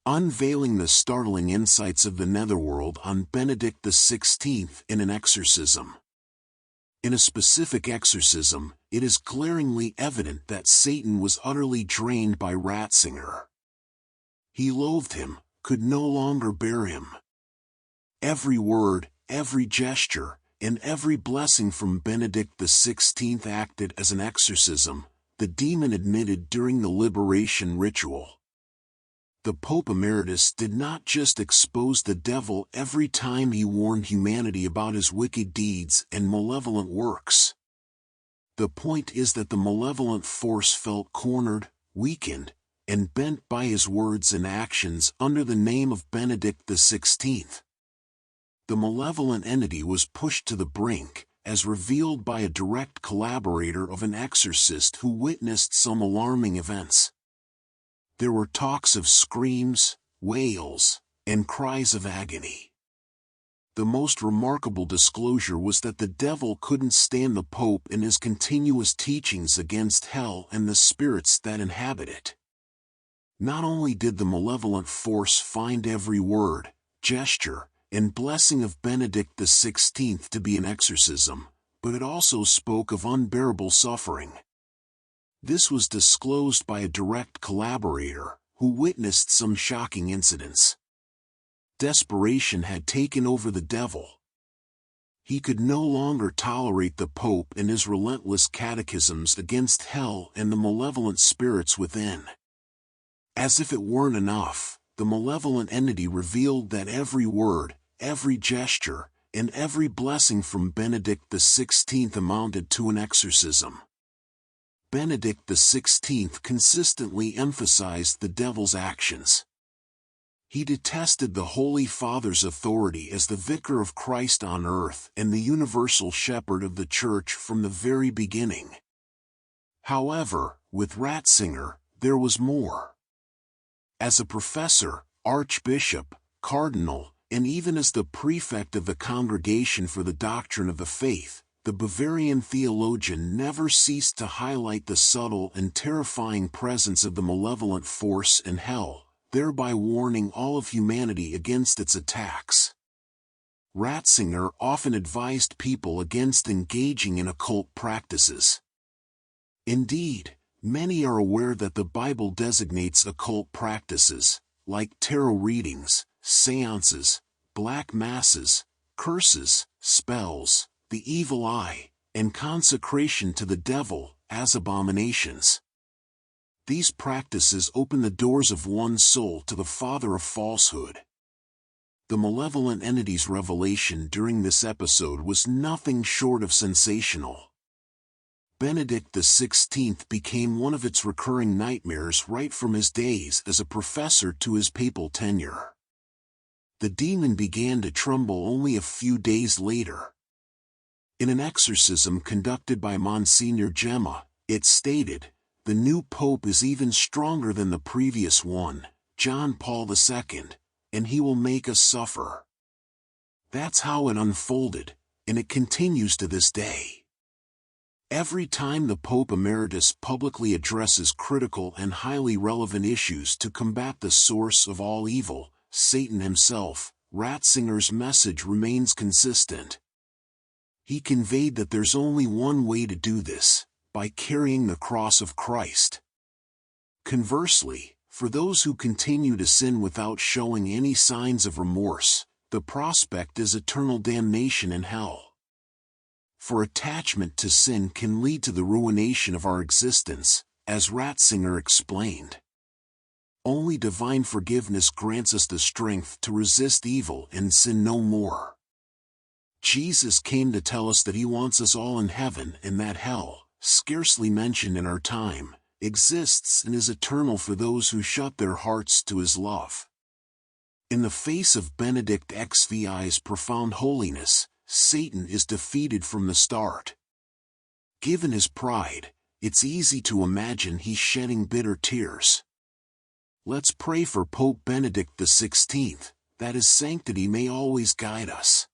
unveiling the startling insights of the netherworld on Benedict XVI in an exorcism. In a specific exorcism, it is glaringly evident that Satan was utterly drained by Ratzinger. He loathed him, could no longer bear him. Every word, every gesture, and every blessing from Benedict XVI acted as an exorcism, the demon admitted during the liberation ritual. The Pope Emeritus did not just expose the devil every time he warned humanity about his wicked deeds and malevolent works. The point is that the malevolent force felt cornered, weakened, and bent by his words and actions under the name of Benedict XVI. The malevolent entity was pushed to the brink, as revealed by a direct collaborator of an exorcist who witnessed some alarming events. There were talks of screams, wails, and cries of agony. The most remarkable disclosure was that the devil couldn't stand the Pope and his continuous teachings against hell and the spirits that inhabit it. Not only did the malevolent force find every word, gesture, and blessing of Benedict XVI to be an exorcism, but it also spoke of unbearable suffering. This was disclosed by a direct collaborator, who witnessed some shocking incidents. Desperation had taken over the devil. He could no longer tolerate the Pope and his relentless catechisms against hell and the malevolent spirits within. As if it weren't enough, the malevolent entity revealed that every word, every gesture, and every blessing from Benedict XVI amounted to an exorcism. Benedict XVI consistently emphasized the devil's actions. He detested the Holy Father's authority as the vicar of Christ on earth and the universal shepherd of the Church from the very beginning. However, with Ratzinger, there was more. As a professor, archbishop, cardinal, and even as the prefect of the Congregation for the Doctrine of the Faith, the Bavarian theologian never ceased to highlight the subtle and terrifying presence of the malevolent force in hell, thereby warning all of humanity against its attacks. Ratzinger often advised people against engaging in occult practices. Indeed, many are aware that the Bible designates occult practices, like tarot readings, seances, black masses, curses, spells, the evil eye, and consecration to the devil, as abominations. These practices open the doors of one's soul to the father of falsehood. The malevolent entity's revelation during this episode was nothing short of sensational. Benedict XVI became one of its recurring nightmares right from his days as a professor to his papal tenure. The demon began to tremble only a few days later. In an exorcism conducted by Monsignor Gemma, it stated, "The new pope is even stronger than the previous one, John Paul II, and he will make us suffer." That's how it unfolded, and it continues to this day. Every time the Pope Emeritus publicly addresses critical and highly relevant issues to combat the source of all evil, Satan himself, Ratzinger's message remains consistent. He conveyed that there's only one way to do this, by carrying the cross of Christ. Conversely, for those who continue to sin without showing any signs of remorse, the prospect is eternal damnation in hell. For attachment to sin can lead to the ruination of our existence, as Ratzinger explained. Only divine forgiveness grants us the strength to resist evil and sin no more. Jesus came to tell us that he wants us all in heaven and that hell, scarcely mentioned in our time, exists and is eternal for those who shut their hearts to his love. In the face of Benedict XVI's profound holiness, Satan is defeated from the start. Given his pride, it's easy to imagine he's shedding bitter tears. Let's pray for Pope Benedict XVI, that his sanctity may always guide us.